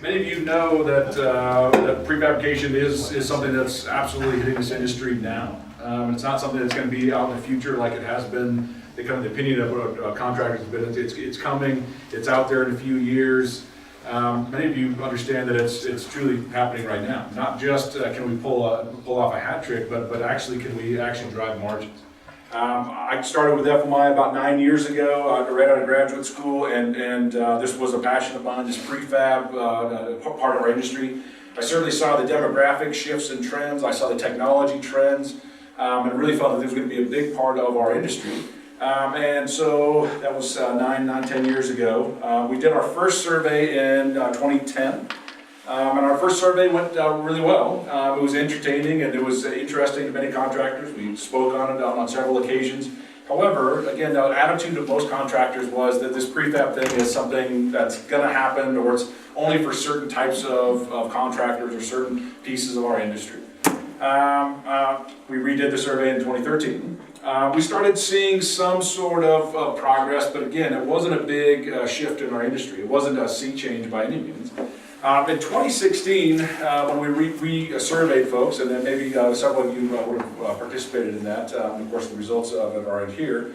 Many of you know that prefabrication is something that's absolutely hitting this industry now. It's not something that's going to be out in the future like it has been. The kind of the opinion of what contractors have been. It's coming. It's out there in a few years. Many of you understand that it's truly happening right now. Not just can we pull off a hat trick, but actually can we actually drive margins. I started with FMI about 9 years ago, right out of graduate school, and this was a passion of mine, this prefab part of our industry. I certainly saw the demographic shifts and trends, I saw the technology trends, and really felt that this was going to be a big part of our industry. And so that was 10 years ago. We did our first survey in 2010. And our first survey went really well. It was entertaining and it was interesting to many contractors. We spoke on it on several occasions. However, again, the attitude of most contractors was that this prefab thing is something that's going to happen, or it's only for certain types of contractors or certain pieces of our industry. We redid the survey in 2013. We started seeing some sort of progress, but again, it wasn't a big shift in our industry. It wasn't a sea change by any means. In 2016, when we surveyed folks, and then maybe several of you would have participated in that, of course the results of it are in here,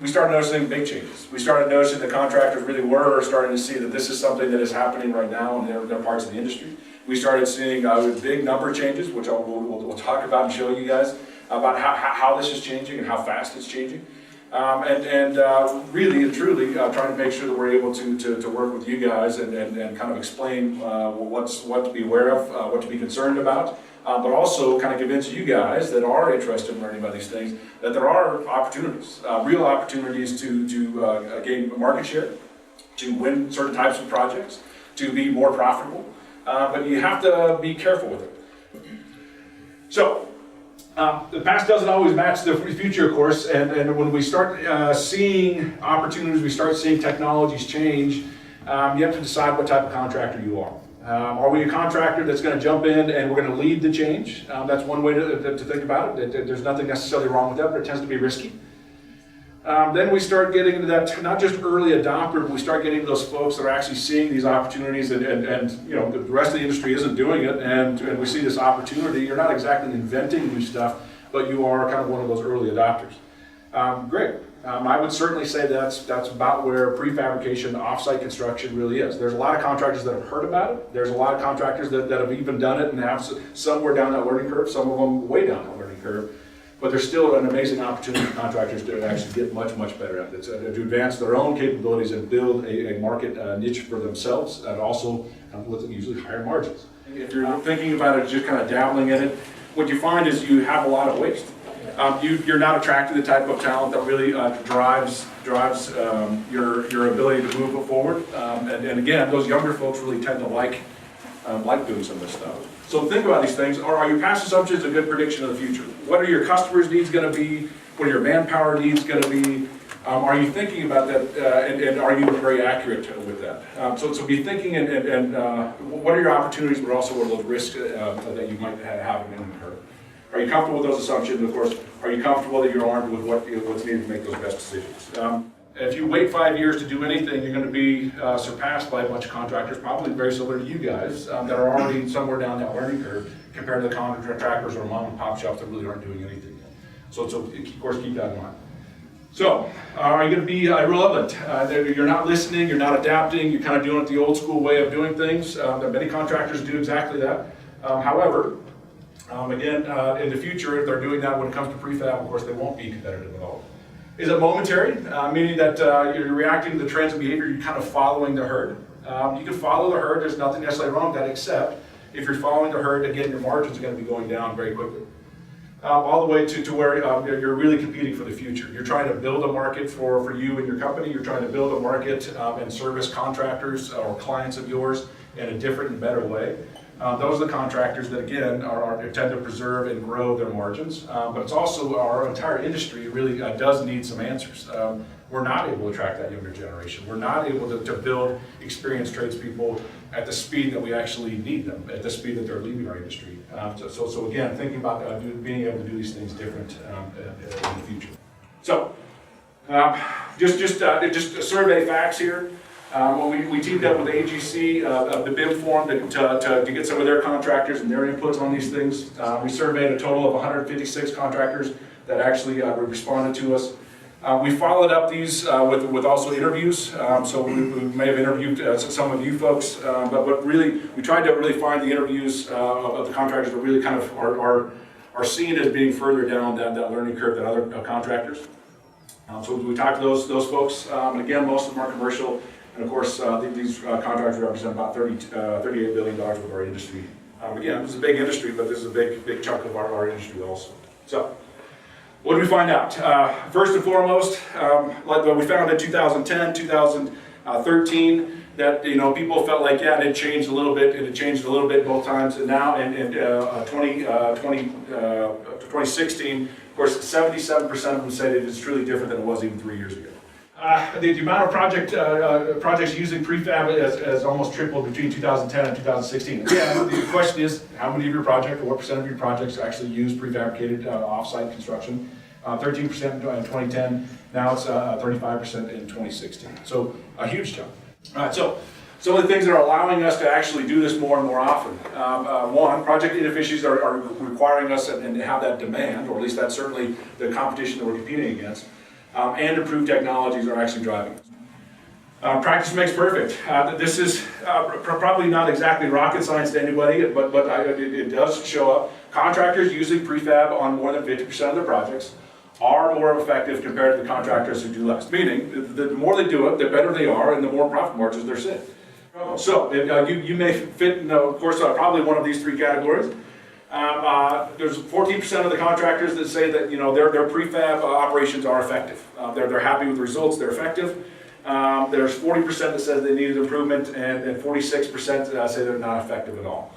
we started noticing big changes. We started noticing the contractors really were starting to see that this is something that is happening right now in their parts of the industry. We started seeing big number changes, which we'll talk about and show you guys, about how this is changing and how fast it's changing. Really and truly trying to make sure that we're able to work with you guys and kind of explain what to be aware of, what to be concerned about, but also kind of convince you guys that are interested in learning about these things that there are opportunities, real opportunities to gain market share, to win certain types of projects, to be more profitable, but you have to be careful with it. So, the past doesn't always match the future, of course, and when we start seeing opportunities, we start seeing technologies change, you have to decide what type of contractor you are. Are we a contractor that's going to jump in and we're going to lead the change? That's one way to think about it. There's nothing necessarily wrong with that, but it tends to be risky. Then we start getting into that, not just early adopter, but we start getting those folks that are actually seeing these opportunities and you know, the rest of the industry isn't doing it, and we see this opportunity. You're not exactly inventing new stuff, but you are kind of one of those early adopters. Great. I would certainly say that's about where prefabrication, offsite construction really is. There's a lot of contractors that have heard about it. There's a lot of contractors that have even done it and have somewhere down that learning curve, some of them way down that learning curve. But there's still an amazing opportunity for contractors to actually get much better at it, to advance their own capabilities and build a market niche for themselves, and also with usually higher margins. If you're thinking about it, just kind of dabbling in it, what you find is you have a lot of waste. You're not attracting the type of talent that really drives your ability to move it forward. And again, those younger folks really tend to like doing some of this stuff. So think about these things. Are your past assumptions a good prediction of the future? What are your customers' needs going to be? What are your manpower needs going to be? Are you thinking about that, and are you very accurate with that? So be thinking and what are your opportunities, but also what are those risks that you might have in the curve? Are you comfortable with those assumptions? Of course, are you comfortable that you're armed with what's needed to make those best decisions? If you wait 5 years to do anything, you're going to be surpassed by a bunch of contractors, probably very similar to you guys, that are already somewhere down that learning curve compared to the contractors or mom and pop shops that really aren't doing anything yet. So of course, keep that in mind. So, are you going to be irrelevant? You're not listening, you're not adapting, you're kind of doing it the old school way of doing things. Many contractors do exactly that. However, again, in the future, if they're doing that when it comes to prefab, of course, they won't be competitive at all. Is it momentary? Meaning that you're reacting to the trends of behavior, you're kind of following the herd. You can follow the herd, there's nothing necessarily wrong with that, except if you're following the herd, again, your margins are going to be going down very quickly. All the way to where you're really competing for the future. You're trying to build a market for you and your company. You're trying to build a market and service contractors or clients of yours in a different and better way. Those are the contractors that, again, tend to preserve and grow their margins. But it's also our entire industry really does need some answers. We're not able to attract that younger generation. We're not able to build experienced tradespeople at the speed that we actually need them, at the speed that they're leaving our industry. So again, thinking about being able to do these things different in the future. So just survey facts here. We teamed up with AGC, the BIM forum, to get some of their contractors and their inputs on these things. We surveyed a total of 156 contractors that actually responded to us. We followed up these with also interviews, so we may have interviewed some of you folks, but really, we tried to really find the interviews of the contractors that really kind of are seen as being further down that learning curve than other contractors. So we talked to those folks, and again, most of them are commercial, and of course, these contractors represent about $38 billion with our industry. Again, this is a big industry, but this is a big chunk of our industry also. So, what did we find out? First and foremost, like we found in 2010, 2013, that people felt like it had changed a little bit. It had changed a little bit both times, and now in 2016, of course, 77% of them said it is truly different than it was even 3 years ago. The amount of projects using prefab has almost tripled between 2010 and 2016. Again, the question is, how many of your projects, or what percent of your projects actually use prefabricated off-site construction? 13% in 2010, now it's 35% in 2016. So a huge jump. All right, so some of the things that are allowing us to actually do this more and more often. One, project inefficiencies are requiring us and have that demand, or at least that's certainly the competition that we're competing against. And improved technologies are actually driving us. Practice makes perfect. This is probably not exactly rocket science to anybody, but it does show up. Contractors using prefab on more than 50% of their projects are more effective compared to the contractors who do less. Meaning, the more they do it, the better they are, and the more profit margins they're seeing. So, you may fit, of course, probably one of these three categories. There's 14% of the contractors that say that their prefab operations are effective. They're happy with the results. They're effective. There's 40% that says they needed improvement, and 46% say they're not effective at all.